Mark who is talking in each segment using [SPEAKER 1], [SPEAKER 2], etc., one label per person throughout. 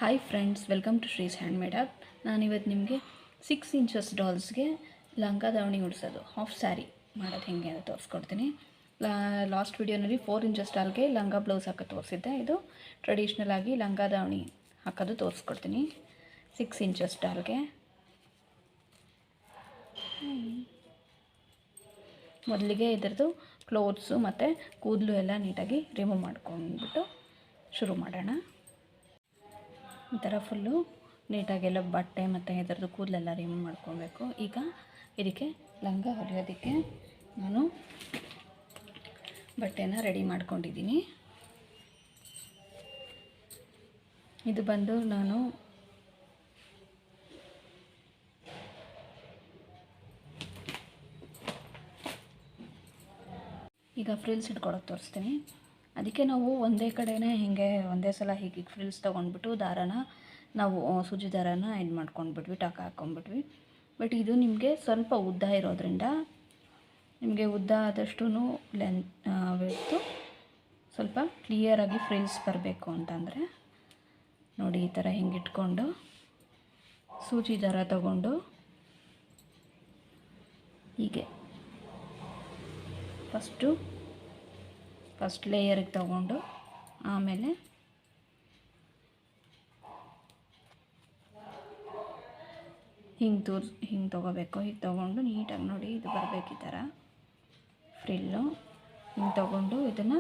[SPEAKER 1] Hi friends, welcome to Shree's handmade art. ನಾನಿವತ್ತು ನಿಮಗೆ 6 inches ಡಾಲ್ಸ್ಗೆ ಲಂಗ ದಾವಣಿ ಉಡಿಸೋದು ಹಾಫ್ ಸ್ಯಾರಿ ಮಾಡೋದು ಹೇಗೆ ಅಂತ ತೋರಿಸ್ಕೊಡ್ತೀನಿ. ಲಾಸ್ಟ್ ವಿಡಿಯೋನಲ್ಲಿ 4 ಇಂಚಸ್ ಡಾಲ್ಗೆ ಲಂಗ ಬ್ಲೌಸ್ ಹಾಕೋದು ತೋರಿಸಿದ್ದೆ. ಇದು ಟ್ರೆಡಿಷ್ನಲ್ ಆಗಿ ಲಂಗ ದಾವಣಿ ಹಾಕೋದು ತೋರಿಸ್ಕೊಡ್ತೀನಿ 6 ಇಂಚಸ್ ಡಾಲ್ಗೆ. ಮೊದಲಿಗೆ ಇದರದ್ದು ಕ್ಲೋತ್ಸು ಮತ್ತು ಕೂದಲು ಎಲ್ಲ ನೀಟಾಗಿ ರಿಮೂವ್ ಮಾಡ್ಕೊಂಡ್ಬಿಟ್ಟು ಶುರು ಮಾಡೋಣ. ಈ ಥರ ಫುಲ್ಲು ನೀಟಾಗೆಲ್ಲ ಬಟ್ಟೆ ಮತ್ತು ಇದರದ್ದು ಕೂದಲೆಲ್ಲ ರಿಮೂವ್ ಮಾಡ್ಕೊಬೇಕು. ಈಗ ಇದಕ್ಕೆ ಲಂಗ ಹೊಲಿಯೋದಕ್ಕೆ ನಾನು ಬಟ್ಟೆನ ರೆಡಿ ಮಾಡ್ಕೊಂಡಿದ್ದೀನಿ. ಇದು ಬಂದು ನಾನು ಈಗ ಫ್ರಿಲ್ಸ್ ಇಟ್ಕೊಳಕ್ಕೆ ತೋರಿಸ್ತೀನಿ. ಅದಕ್ಕೆ ನಾವು ಒಂದೇ ಕಡೆನೇ ಹೀಗೆ ಒಂದೇ ಸಲ ಹೀಗೆ ಫ್ರಿಲ್ಸ್ ತೊಗೊಂಡ್ಬಿಟ್ಟು ದಾರನ ನಾವು ಸೂಜಿ ದಾರನ ಇದು ಮಾಡ್ಕೊಂಡ್ಬಿಟ್ವಿ, ಟಾಕ ಹಾಕ್ಕೊಂಡ್ಬಿಟ್ವಿ. ಬಟ್ ಇದು ನಿಮಗೆ ಸ್ವಲ್ಪ ಉದ್ದ ಇರೋದ್ರಿಂದ ನಿಮಗೆ ಉದ್ದ ಆದಷ್ಟು ಲೆಂತ್ ಸ್ವಲ್ಪ ಕ್ಲಿಯರಾಗಿ ಫ್ರಿಲ್ಸ್ ಬರಬೇಕು ಅಂತಂದರೆ ನೋಡಿ, ಈ ಥರ ಹಿಂಗೆ ಇಟ್ಕೊಂಡು ಸೂಜಿ ದಾರ ತಗೊಂಡು ಹೀಗೆ ಫಸ್ಟ್ ಲೇಯರಿಗೆ ತಗೊಂಡು ಆಮೇಲೆ ಹಿಂಗೆ ತೊಗೋಬೇಕು. ಹೀಗೆ ತೊಗೊಂಡು ನೀಟಾಗಿ ನೋಡಿ, ಇದು ಬರಬೇಕು ಈ ಥರ ಫ್ರಿಲ್ಲು. ಹಿಂಗೆ ತೊಗೊಂಡು ಇದನ್ನು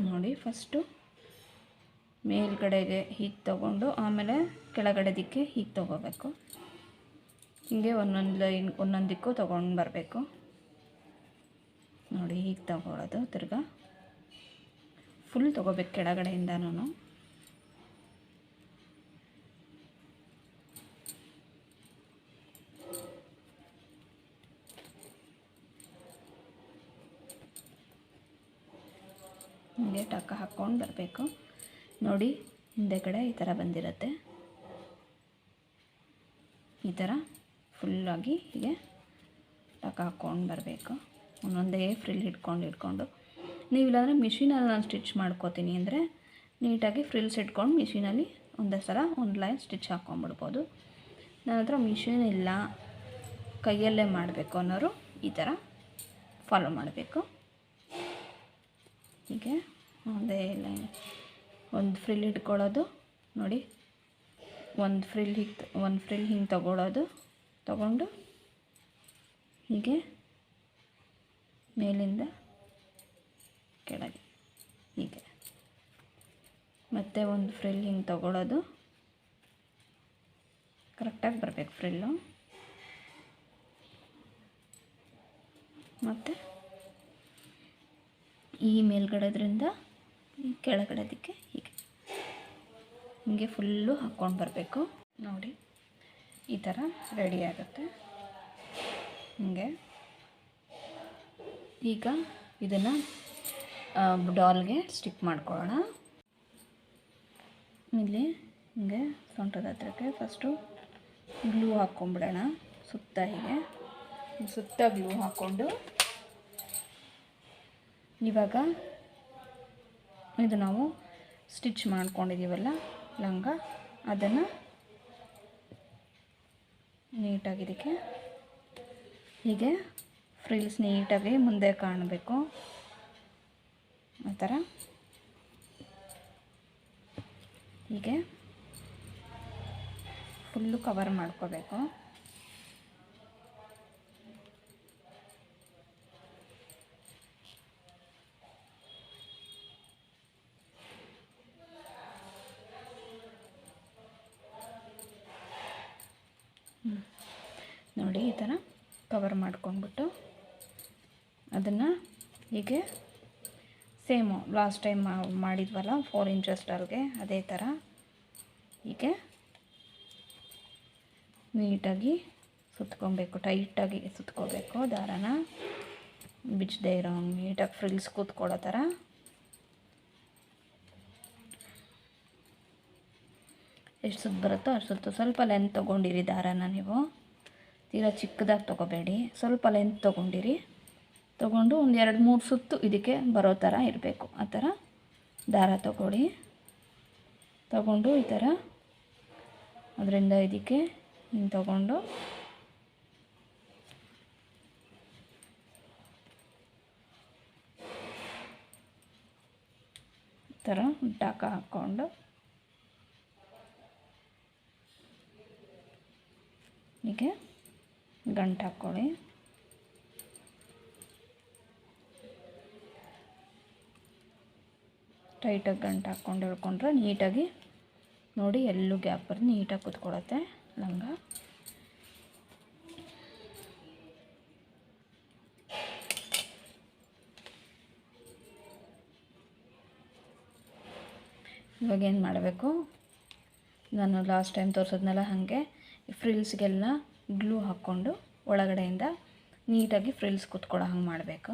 [SPEAKER 1] ನೋಡಿ, ಫಸ್ಟು ಮೇಲ್ಗಡೆಗೆ ಹೀಗೆ ತೊಗೊಂಡು ಆಮೇಲೆ ಕೆಳಗಡೆ ದಿಕ್ಕೆ ಹೀಗೆ ತೊಗೋಬೇಕು. ಹೀಗೆ ಒಂದೊಂದು ದಿಕ್ಕು ತೊಗೊಂಡು ಬರಬೇಕು ನೋಡಿ. ಹೀಗೆ ತೊಗೊಳ್ಳೋದು, ತಿರ್ಗಾ ಫುಲ್ ತೊಗೋಬೇಕು ಕೆಳಗಡೆಯಿಂದನೂ. ಹೀಗೆ ಟಕ್ಕ ಹಾಕ್ಕೊಂಡು ಬರಬೇಕು ನೋಡಿ. ಹಿಂದೆ ಕಡೆ ಈ ಥರ ಬಂದಿರುತ್ತೆ. ಈ ಥರ ಫುಲ್ಲಾಗಿ ಹೀಗೆ ಟಕ್ಕ ಹಾಕ್ಕೊಂಡು ಬರಬೇಕು. ಒಂದೊಂದೇ ಫ್ರಿಲ್ ಹಿಡ್ಕೊಂಡು ನೀವು ಇಲ್ಲಾಂದರೆ ಮಿಷಿನಲ್ಲಿ ನಾನು ಸ್ಟಿಚ್ ಮಾಡ್ಕೋತೀನಿ ಅಂದರೆ ನೀಟಾಗಿ ಫ್ರಿಲ್ಸ್ ಇಟ್ಕೊಂಡು ಮಿಷಿನಲ್ಲಿ ಒಂದೇ ಸಲ ಒಂದು ಲೈನ್ ಸ್ಟಿಚ್ ಹಾಕ್ಕೊಂಡ್ಬಿಡ್ಬೋದು. ನನ್ನ ಹತ್ರ ಮಿಷಿನ್ ಇಲ್ಲ, ಕೈಯಲ್ಲೇ ಮಾಡಬೇಕು ಅನ್ನೋರು ಈ ಥರ ಫಾಲೋ ಮಾಡಬೇಕು. ಹೀಗೆ ಒಂದೇ ಲೈನ್ ಒಂದು ಫ್ರಿಲ್ ಇಟ್ಕೊಳ್ಳೋದು ನೋಡಿ. ಒಂದು ಫ್ರಿಲ್ ಹಿಂಗೆ ತಗೊಂಡು ಹೀಗೆ ಮೇಲಿಂದ ಕೆಳಗೆ ಹೀಗೆ ಮತ್ತು ಒಂದು ಫ್ರಿಲ್ ಹಿಂಗೆ ತಗೊಳ್ಳೋದು. ಕರೆಕ್ಟಾಗಿ ಬರಬೇಕು ಫ್ರಿಲ್ಲು. ಮತ್ತು ಈ ಮೇಲ್ಗಡೆದ್ರಿಂದ ಈ ಕೆಳಗಡೆದಕ್ಕೆ ಹೀಗೆ ಫುಲ್ಲು ಹಾಕ್ಕೊಂಡು ಬರಬೇಕು ನೋಡಿ. ಈ ಥರ ರೆಡಿ ಆಗುತ್ತೆ ಹೀಗೆ. ಈಗ ಇದನ್ನು ಡಾಲ್ಗೆ ಸ್ಟಿಕ್ ಮಾಡ್ಕೊಳ್ಳೋಣ. ಇಲ್ಲಿ ಹೀಗೆ ಸೊಂಟದ ಹತ್ರಕ್ಕೆ ಫಸ್ಟು ಗ್ಲೂ ಹಾಕ್ಕೊಂಬಿಡೋಣ. ಸುತ್ತ ಗ್ಲೂ ಹಾಕ್ಕೊಂಡು ಇವಾಗ ಇದು ನಾವು ಸ್ಟಿಚ್ ಮಾಡ್ಕೊಂಡಿದ್ದೀವಲ್ಲ ಲಂಗ, ಅದನ್ನು ನೀಟಾಗಿ ಇದಕ್ಕೆ ಹೀಗೆ ಫ್ರಿಲ್ಸ್ ನೀಟಾಗಿ ಮುಂದೆ ಕಾಣಬೇಕು. ಆ ಥರ ಹೀಗೆ ಫುಲ್ಲು ಕವರ್ ಮಾಡ್ಕೋಬೇಕು. ನೋಡಿ, ಈ ಥರ ಕವರ್ ಮಾಡ್ಕೊಂಡ್ಬಿಟ್ಟು ಅದನ್ನು ಹೀಗೆ ಸೇಮು ಲಾಸ್ಟ್ ಟೈಮ್ ಮಾಡಿದ್ವಲ್ಲ 4 ಇಂಚಸ್ ಡಾಲ್ಗೆ, ಅದೇ ಥರ ಹೀಗೆ ನೀಟಾಗಿ ಸುತ್ಕೊಬೇಕು. ಟೈಟಾಗಿ ಸುತ್ಕೋಬೇಕು ದಾರನ, ಬಿಚ್ಚದೇ ಇರೋ ನೀಟಾಗಿ ಫ್ರಿಲ್ಸ್ ಕೂತ್ಕೊಳ್ಳೋ ಥರ. ಎಷ್ಟು ಸುತ್ತು ಬರುತ್ತೋ ಅಷ್ಟು ಸುತ್ತು. ಸ್ವಲ್ಪ ಲೆಂತ್ ತೊಗೊಂಡಿರಿ ದಾರನ ನೀವು, ತೀರಾ ಚಿಕ್ಕದಾಗಿ ತೊಗೋಬೇಡಿ. ಸ್ವಲ್ಪ ಲೆಂತ್ ತೊಗೊಂಡು ಒಂದು 2-3 ಸುತ್ತು ಇದಕ್ಕೆ ಬರೋ ಥರ ಇರಬೇಕು. ಆ ಥರ ದಾರ ತಗೊಂಡು ಈ ಥರ ಅದರಿಂದ ಇದಕ್ಕೆ ಹಿಂಗೆ ತಗೊಂಡು ಈ ಥರ ಟಾಕ ಹಾಕ್ಕೊಂಡು ಹೀಗೆ ಗಂಟು ಹಾಕ್ಕೊಳ್ಳಿ. ಟೈಟಾಗಿ ಗಂಟು ಹಾಕ್ಕೊಂಡು ಹಿಡ್ಕೊಂಡ್ರೆ ನೀಟಾಗಿ ನೋಡಿ ಎಲ್ಲೂ ಗ್ಯಾಪ್ ಬರೋದು ನೀಟಾಗಿ ಕೂತ್ಕೊಳ್ಳುತ್ತೆ ಲಂಗ. ಇವಾಗ ಏನು ಮಾಡಬೇಕು, ನಾನು ಲಾಸ್ಟ್ ಟೈಮ್ ತೋರಿಸಿದ್ನಲ್ಲ ಹಾಗೆ ಫ್ರಿಲ್ಸ್ಗೆಲ್ಲ ಗ್ಲೂ ಹಾಕ್ಕೊಂಡು ಒಳಗಡೆಯಿಂದ ನೀಟಾಗಿ ಫ್ರಿಲ್ಸ್ ಕೂತ್ಕೊಳ್ಳೋ ಹಂಗೆ ಮಾಡಬೇಕು.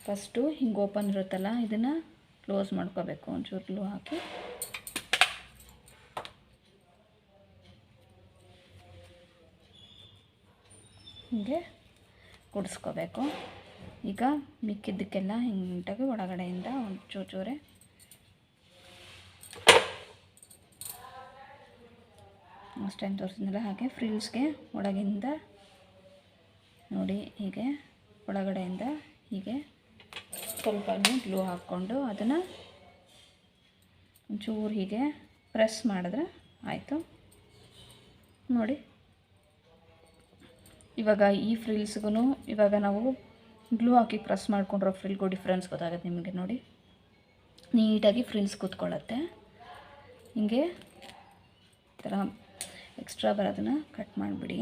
[SPEAKER 1] ಫಸ್ಟು ಹಿಂಗೆ ಓಪನ್ ಇರುತ್ತಲ್ಲ ಇದನ್ನು ಕ್ಲೋಸ್ ಮಾಡ್ಕೋಬೇಕು, ಒಂಚೂರು ಗ್ಲೂ ಹಾಕಿ ಹೀಗೆ ಕುಡಿಸ್ಕೋಬೇಕು. ಈಗ ಮಿಕ್ಕಿದ್ದಕ್ಕೆಲ್ಲ ಹಿಂಗೆ ನೀಟಾಗಿ ಒಳಗಡೆಯಿಂದ ಒಂದು ಚೂರೇ ಲಾಸ್ಟ್ ಟೈಮ್ ತೋರಿಸಿದ್ನಲ್ಲ ಹಾಗೆ ಫ್ರಿಲ್ಸ್ಗೆ ಒಳಗಿಂದ ನೋಡಿ ಹೀಗೆ ಒಳಗಡೆಯಿಂದ ಹೀಗೆ ಸ್ವಲ್ಪ ಗ್ಲೂ ಹಾಕ್ಕೊಂಡು ಅದನ್ನು ಒಂಚೂರು ಹೀಗೆ ಪ್ರೆಸ್ ಮಾಡಿದ್ರೆ ಆಯಿತು. ನೋಡಿ ಇವಾಗ ಈ ಫ್ರಿಲ್ಸ್ಗೂ ಇವಾಗ ನಾವು ಗ್ಲೂ ಹಾಕಿ ಪ್ರೆಸ್ ಮಾಡ್ಕೊಂಡ್ರೆ ಫ್ರಿಲ್ಗೂ ಡಿಫ್ರೆನ್ಸ್ ಗೊತ್ತಾಗುತ್ತೆ ನಿಮಗೆ. ನೋಡಿ ನೀಟಾಗಿ ಫ್ರಿಲ್ಸ್ ಕೂತ್ಕೊಳ್ಳುತ್ತೆ. ಹಿಂಗೆ ಈ ಥರ ಎಕ್ಸ್ಟ್ರಾ ಬರೋದನ್ನು ಕಟ್ ಮಾಡಿಬಿಡಿ.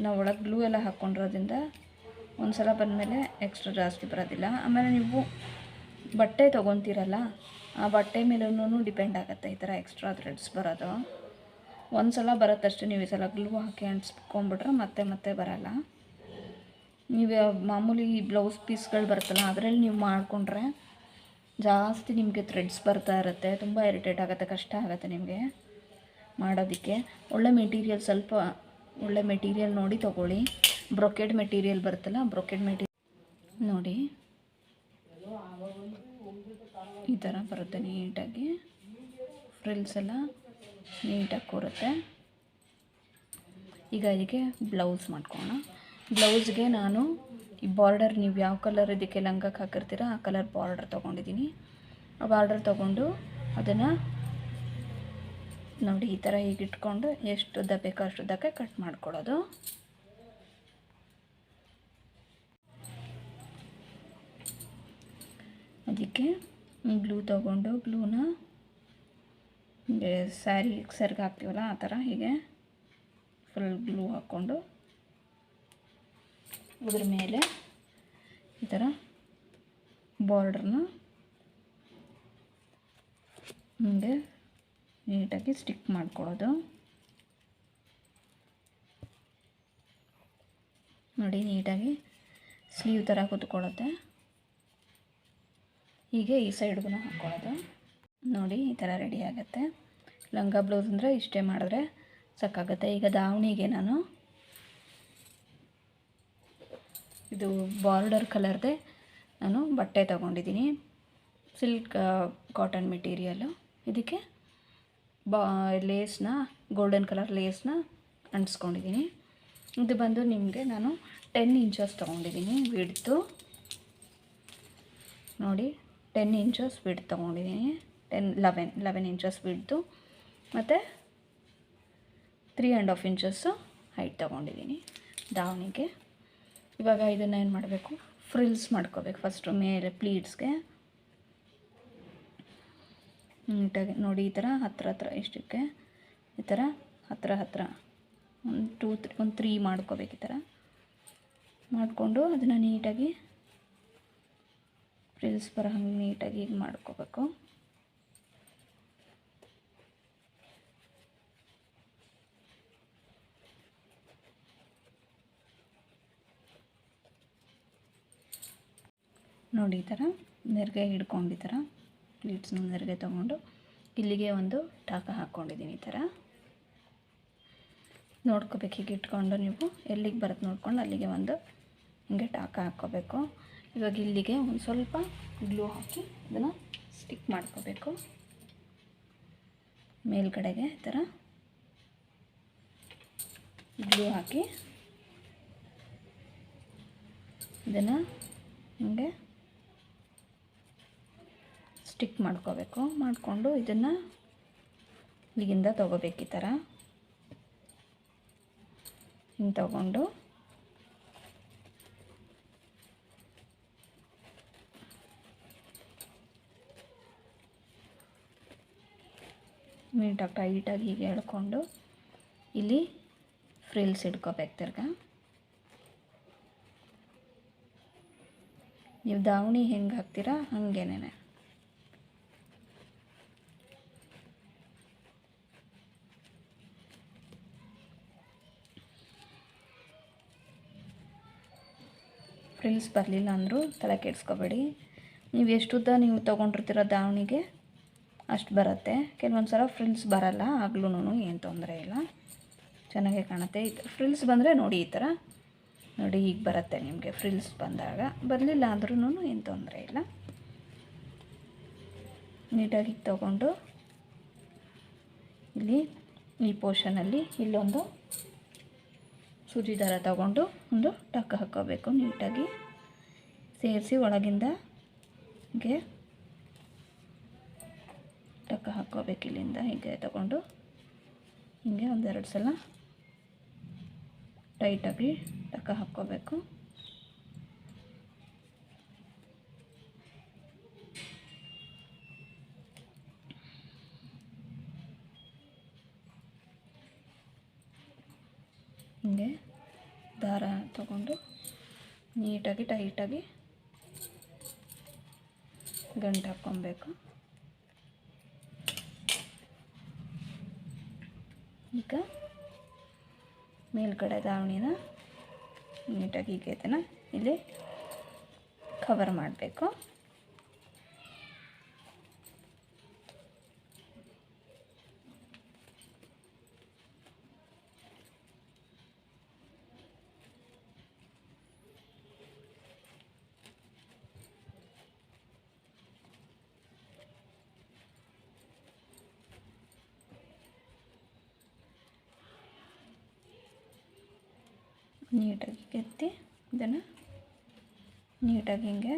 [SPEAKER 1] ನಾವು ಒಳಗೆ ಗ್ಲೂ ಎಲ್ಲ ಹಾಕ್ಕೊಂಡಿರೋದ್ರಿಂದ ಒಂದು ಸಲ ಬಂದಮೇಲೆ ಎಕ್ಸ್ಟ್ರಾ ಜಾಸ್ತಿ ಬರೋದಿಲ್ಲ. ಆಮೇಲೆ ನೀವು ಬಟ್ಟೆ ತೊಗೊತೀರಲ್ಲ ಆ ಬಟ್ಟೆ ಮೇಲೂ ಡಿಪೆಂಡ್ ಆಗುತ್ತೆ ಈ ಥರ ಎಕ್ಸ್ಟ್ರಾ ಥ್ರೆಡ್ಸ್ ಬರೋದು. ಒಂದು ಸಲ ಬರುತ್ತಷ್ಟೇ, ನೀವು ಈ ಸಲ ಗ್ಲೂ ಹಾಕಿ ಅಂಟಿಸ್ಕೊಂಡ್ಬಿಟ್ರೆ ಮತ್ತೆ ಬರೋಲ್ಲ. ನೀವು ಮಾಮೂಲಿ ಬ್ಲೌಸ್ ಪೀಸ್ಗಳು ಬರುತ್ತಲ್ಲ ಅದರಲ್ಲಿ ನೀವು ಮಾಡಿಕೊಂಡ್ರೆ ಜಾಸ್ತಿ ನಿಮಗೆ ಥ್ರೆಡ್ಸ್ ಬರ್ತಾ ಇರುತ್ತೆ, ತುಂಬ ಇರಿಟೇಟ್ ಆಗುತ್ತೆ, ಕಷ್ಟ ಆಗುತ್ತೆ ನಿಮಗೆ ಮಾಡೋದಕ್ಕೆ. ಒಳ್ಳೆ ಮೆಟೀರಿಯಲ್, ಸ್ವಲ್ಪ ಒಳ್ಳೆ ಮೆಟೀರಿಯಲ್ ನೋಡಿ ತೊಗೊಳ್ಳಿ. ಬ್ರೊಕೆಡ್ ಮೆಟೀರಿಯಲ್ ಬರುತ್ತಲ್ಲ, ಬ್ರೊಕೆಡ್ ಮೆಟೀರಿಯಲ್ ನೋಡಿ ಈ ಥರ ಬರುತ್ತೆ. ನೀಟಾಗಿ ಫ್ರಿಲ್ಸ್ ಎಲ್ಲ ನೀಟಾಗಿ ಕೂರುತ್ತೆ. ಈಗ ಇದಕ್ಕೆ ಬ್ಲೌಸ್ ಮಾಡ್ಕೊಳ್ಳೋಣ. ಬ್ಲೌಸ್ಗೆ ನಾನು ಈ ಬಾರ್ಡರ್, ನೀವು ಯಾವ ಕಲರ್ ಇದಕ್ಕೆ ಲಂಗಕ್ಕೆ ಹಾಕಿರ್ತೀರ ಆ ಕಲರ್ ಬಾರ್ಡರ್ ತೊಗೊಂಡಿದ್ದೀನಿ. ಆ ಬಾರ್ಡರ್ ತೊಗೊಂಡು ಅದನ್ನು ನೋಡಿ ಈ ಥರ ಹೀಗೆ ಇಟ್ಕೊಂಡು ಎಷ್ಟು ಉದ್ದ ಬೇಕೋ ಅಷ್ಟು ಉದ್ದಕ್ಕೆ ಕಟ್ ಮಾಡ್ಕೊಳ್ಳೋದು. ಅದಕ್ಕೆ ಗ್ಲೂ ತೊಗೊಂಡು ಗ್ಲೂನ ಹೀಗೆ ಸ್ಯಾರಿಗೆ ಹಾಕ್ತೀವಲ್ಲ ಆ ಥರ ಹೀಗೆ ಫುಲ್ ಗ್ಲೂ ಹಾಕ್ಕೊಂಡು ಅದ್ರ ಮೇಲೆ ಈ ಥರ ಬಾರ್ಡ್ರನ್ನ ಹಿಂಗೆ ನೀಟಾಗಿ ಸ್ಟಿಕ್ ಮಾಡ್ಕೊಳ್ಳೋದು. ನೋಡಿ ನೀಟಾಗಿ ಸ್ಲೀವ್ ಥರ ಕೂತ್ಕೊಳ್ಳುತ್ತೆ. ಹೀಗೆ ಈ ಸೈಡ್ಗೂ ಹಾಕ್ಕೊಳ್ಳೋದು. ನೋಡಿ ಈ ಥರ ರೆಡಿ ಆಗುತ್ತೆ. ಲಂಗ ಬ್ಲೌಸ್ ಅಂದರೆ ಇಷ್ಟೇ ಮಾಡಿದ್ರೆ ಸಾಕಾಗುತ್ತೆ. ಈಗ ದಾವಣಿಗೆ ನಾನು ಇದು ಬಾರ್ಡರ್ ಕಲರ್ದೆ ನಾನು ಬಟ್ಟೆ ತೊಗೊಂಡಿದ್ದೀನಿ, ಸಿಲ್ಕ್ ಕಾಟನ್ ಮೆಟೀರಿಯಲ್ಲು. ಇದಕ್ಕೆ ಲೇಸ್ನ ಗೋಲ್ಡನ್ ಕಲರ್ ಲೇಸ್ನ ಅಂಟಿಸ್ಕೊಂಡಿದ್ದೀನಿ. ಇದು ಬಂದು ನಿಮಗೆ ನಾನು 10 ಇಂಚಸ್ ತೊಗೊಂಡಿದ್ದೀನಿ ವಿಡ್ತು. ನೋಡಿ 10 ಇಂಚಸ್ ವಿಡ್ತ್ ತೊಗೊಂಡಿದ್ದೀನಿ, 11 ಇಂಚಸ್ ವಿಡ್ತು ಮತ್ತು 3.5 ಇಂಚಸ್ಸು ಹೈಟ್ ತೊಗೊಂಡಿದ್ದೀನಿ ದಾವಣಿಗೆ. ಇವಾಗ ಇದನ್ನು ಏನು ಮಾಡಬೇಕು, ಫ್ರಿಲ್ಸ್ ಮಾಡ್ಕೋಬೇಕು. ಫಸ್ಟು ಮೇಲೆ ಪ್ಲೀಟ್ಸ್ಗೆ ನೀಟಾಗಿ ನೋಡಿ ಈ ಥರ ಹತ್ರ ಇಷ್ಟಕ್ಕೆ ಈ ಥರ ಹತ್ರ ಒಂದು 3 ಮಾಡ್ಕೋಬೇಕು. ಈ ಥರ ಮಾಡಿಕೊಂಡು ಅದನ್ನು ನೀಟಾಗಿ ಫ್ರಿಲ್ಸ್ ಬರೋ ಹಂಗೆ ನೀಟಾಗಿ ಹೀಗೆ ಮಾಡ್ಕೋಬೇಕು. ನೋಡಿ ಈ ಥರ ನೆರಿಗೆ ಹಿಡ್ಕೊಂಡು ಈ ಥರ ಪ್ಲೀಟ್ಸ್ನ ನೆರಿಗೆ ತೊಗೊಂಡು ಇಲ್ಲಿಗೆ ಒಂದು ಟಾಕ ಹಾಕ್ಕೊಂಡಿದ್ದೀನಿ. ಈ ಥರ ನೋಡ್ಕೋಬೇಕು, ಹೀಗೆ ಇಟ್ಕೊಂಡು ನೀವು ಎಲ್ಲಿಗೆ ಬರುತ್ತೆ ನೋಡ್ಕೊಂಡು ಅಲ್ಲಿಗೆ ಒಂದು ಹಿಂಗೆ ಟಾಕ ಹಾಕ್ಕೋಬೇಕು. ಇವಾಗ ಇಲ್ಲಿಗೆ ಒಂದು ಸ್ವಲ್ಪ ಗ್ಲೂ ಹಾಕಿ ಇದನ್ನು ಸ್ಟಿಕ್ ಮಾಡ್ಕೋಬೇಕು. ಮೇಲ್ಗಡೆಗೆ ಈ ಥರ ಗ್ಲೂ ಹಾಕಿ ಇದನ್ನು ಹಿಂಗೆ ಸ್ಟಿಕ್ ಮಾಡ್ಕೋಬೇಕು. ಮಾಡಿಕೊಂಡು ಇದನ್ನು ಇಲ್ಲಿಂದ ತೊಗೋಬೇಕು. ಈ ಥರ ಹಿಂಗೆ ತಗೊಂಡು ನೀಟಾಗಿ ಟೈಟಾಗಿ ಹೀಗೆ ಎಳ್ಕೊಂಡು ಇಲ್ಲಿ ಫ್ರಿಲ್ಸ್ ಇಟ್ಕೋಬೇಕು. ತಿರ್ಗ ನೀವು ದಾವಣಿ ಹೆಂಗೆ ಹಾಕ್ತೀರಾ ಹಾಗೇನೆ ಫ್ರಿಲ್ಸ್ ಬರಲಿಲ್ಲ ಅಂದರೂ ತಲೆ ಕೆಡಿಸ್ಕೋಬೇಡಿ. ನೀವು ಎಷ್ಟುದ್ದ ನೀವು ತೊಗೊಂಡಿರ್ತೀರ ದಾವಣಿಗೆ ಅಷ್ಟು ಬರುತ್ತೆ. ಕೆಲವೊಂದು ಸಲ ಫ್ರಿಲ್ಸ್ ಬರಲ್ಲ, ಆಗ್ಲೂ ಏನು ತೊಂದರೆ ಇಲ್ಲ, ಚೆನ್ನಾಗೇ ಕಾಣುತ್ತೆ. ಫ್ರಿಲ್ಸ್ ಬಂದರೆ ನೋಡಿ ಈ ಥರ ನೋಡಿ ಈಗ ಬರುತ್ತೆ ನಿಮಗೆ. ಫ್ರಿಲ್ಸ್ ಬಂದಾಗ ಬರಲಿಲ್ಲ ಅಂದ್ರೂ ಏನು ತೊಂದರೆ ಇಲ್ಲ. ನೀಟಾಗಿ ತೊಗೊಂಡು ಇಲ್ಲಿ ಈ ಪೋರ್ಷನಲ್ಲಿ ಇಲ್ಲೊಂದು ಸೂಜಿ ದಾರ ತಗೊಂಡು ಒಂದು ಟಕ್ ಹಾಕ್ಕೋಬೇಕು. ನೀಟಾಗಿ ಸೇರಿಸಿ ಒಳಗಿಂದ ಹೀಗೆ ಟಕ್ ಹಾಕ್ಕೋಬೇಕು. ಇಲ್ಲಿಂದ ಹೀಗೆ ತಗೊಂಡು ಹೀಗೆ ಒಂದೆರಡು ಸಲ ಟೈಟಾಗಿ ಟಕ್ ಹಾಕ್ಕೋಬೇಕು. ಹಿಂಗೆ ದಾರ ತಗೊಂಡು ನೀಟಾಗಿ ಟೈಟಾಗಿ ಗಂಟು ಹಾಕ್ಕೊಬೇಕು. ಈಗ ಮೇಲ್ಗಡೆ ದಾವಣಿನ ನೀಟಾಗಿ ಹೀಗೆ ಇದನ್ನು ಇಲ್ಲಿ ಕವರ್ ಮಾಡಬೇಕು. ನೀಟಾಗಿ ಕೆತ್ತಿ ಇದನ್ನು ನೀಟಾಗಿ ಹಿಂಗೆ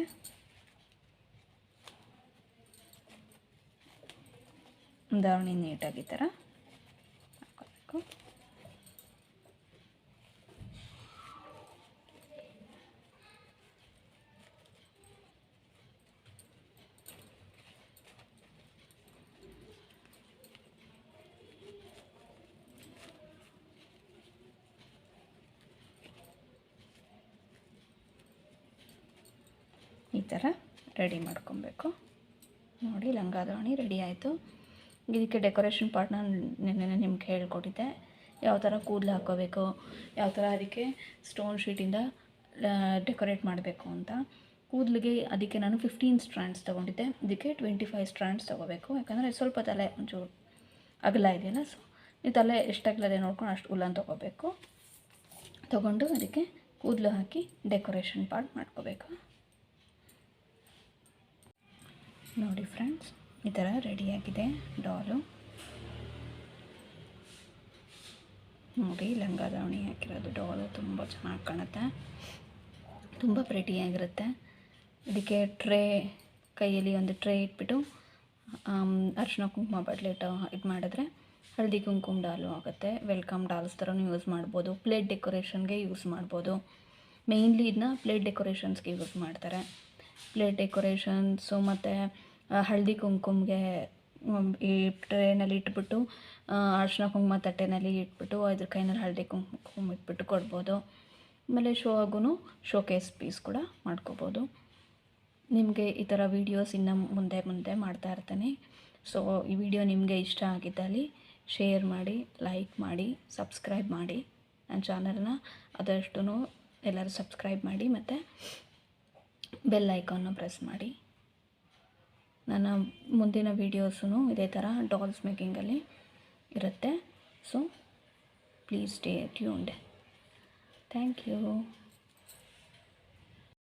[SPEAKER 1] ದಾವಣಿ ನೀಟಾಗಿ ಈ ಥರ ಹಾಕೋಬೇಕು. ಈ ಥರ ರೆಡಿ ಮಾಡ್ಕೊಬೇಕು. ನೋಡಿ ಲಂಗ ದಾವಣಿ ರೆಡಿ ಆಯಿತು. ಇದಕ್ಕೆ ಡೆಕೋರೇಷನ್ ಪಾರ್ಟ್ ನಾನು ನಿನ್ನೆ ನಿಮ್ಗೆ ಹೇಳ್ಕೊಟ್ಟಿದ್ದೆ, ಯಾವ ಥರ ಕೂದಲು ಹಾಕ್ಕೋಬೇಕು, ಯಾವ ಥರ ಅದಕ್ಕೆ ಸ್ಟೋನ್ ಶೀಟಿಂದ ಡೆಕೋರೇಟ್ ಮಾಡಬೇಕು ಅಂತ. ಕೂದಲಿಗೆ ಅದಕ್ಕೆ ನಾನು 15 ಸ್ಟ್ರ್ಯಾಂಡ್ಸ್ ತೊಗೊಂಡಿದ್ದೆ. ಇದಕ್ಕೆ 25 ಸ್ಟ್ರ್ಯಾಂಡ್ಸ್ ತೊಗೋಬೇಕು. ಯಾಕಂದರೆ ಸ್ವಲ್ಪ ತಲೆ ಒಂಚೂರು ಅಗಲ ಇದೆಯಲ್ಲ, ಸೊ ನೀವು ತಲೆ ಎಷ್ಟು ಅಗಲದೆ ನೋಡ್ಕೊಂಡು ಅಷ್ಟು ಉಲ್ಲನ್ ತೊಗೋಬೇಕು. ತೊಗೊಂಡು ಅದಕ್ಕೆ ಕೂದಲು ಹಾಕಿ ಡೆಕೋರೇಷನ್ ಪಾರ್ಟ್ ಮಾಡ್ಕೋಬೇಕು. ನೋಡಿ ಫ್ರೆಂಡ್ಸ್, ಈ ಥರ ರೆಡಿಯಾಗಿದೆ ಡಾಲು. ನೋಡಿ ಲಂಗ ದಾವಣಿ ಹಾಕಿರೋದು ಡಾಲು ತುಂಬ ಚೆನ್ನಾಗಿ ಕಾಣುತ್ತೆ, ತುಂಬ ಪ್ರೆಟಿಯಾಗಿರುತ್ತೆ. ಇದಕ್ಕೆ ಟ್ರೇ, ಕೈಯಲ್ಲಿ ಒಂದು ಟ್ರೇ ಇಟ್ಬಿಟ್ಟು ಅರಿಶಿನ ಕುಂಕುಮ ಬಟ್ಲೆ ಇದು ಮಾಡಿದ್ರೆ ಹಳದಿ ಕುಂಕುಮ ಡಾಲು ಆಗುತ್ತೆ. ವೆಲ್ಕಮ್ ಡಾಲ್ಸ್ ಥರನೂ ಯೂಸ್ ಮಾಡ್ಬೋದು. ಪ್ಲೇಟ್ ಡೆಕೋರೇಷನ್ಗೆ ಯೂಸ್ ಮಾಡ್ಬೋದು. ಮೇಯ್ನ್ಲಿ ಇದನ್ನ ಪ್ಲೇಟ್ ಡೆಕೋರೇಷನ್ಸ್ಗೆ ಯೂಸ್ ಮಾಡ್ತಾರೆ. ಪ್ಲೇಟ್ ಡೆಕೋರೇಷನ್ಸು ಮತ್ತು ಹಳದಿ ಕುಂಕುಮಗೆ ಈ ಟ್ರೇನಲ್ಲಿ ಇಟ್ಬಿಟ್ಟು ಅರಿಶಿನ ಕುಂಕುಮ ತಟ್ಟೆನಲ್ಲಿ ಇಟ್ಬಿಟ್ಟು ಅದ್ರ ಕೈನಲ್ಲಿ ಹಳದಿ ಕುಂಕುಮ ಇಟ್ಬಿಟ್ಟು ಕೊಡ್ಬೋದು. ಆಮೇಲೆ ಶೋ ಆಗೂ ಶೋಕೇಸ್ ಪೀಸ್ ಕೂಡ ಮಾಡ್ಕೋಬೋದು. ನಿಮಗೆ ಈ ಥರ ವೀಡಿಯೋಸ್ ಇನ್ನು ಮುಂದೆ ಮಾಡ್ತಾ ಇರ್ತೀನಿ. ಸೊ ಈ ವಿಡಿಯೋ ನಿಮಗೆ ಇಷ್ಟ ಆಗಿದ್ದಲ್ಲಿ ಶೇರ್ ಮಾಡಿ, ಲೈಕ್ ಮಾಡಿ, ಸಬ್ಸ್ಕ್ರೈಬ್ ಮಾಡಿ. ನನ್ನ ಚಾನಲ್ನ ಆದಷ್ಟು ಎಲ್ಲರೂ ಸಬ್ಸ್ಕ್ರೈಬ್ ಮಾಡಿ ಮತ್ತು ಬೆಲ್ ಐಕಾನ್ನ ಪ್ರೆಸ್ ಮಾಡಿ. ನನ್ನ ಮುಂದಿನ ವೀಡಿಯೋಸೂ ಇದೇ ಥರ ಡಾಲ್ಸ್ ಮೇಕಿಂಗಲ್ಲಿ ಇರುತ್ತೆ. So please stay tuned. Thank you.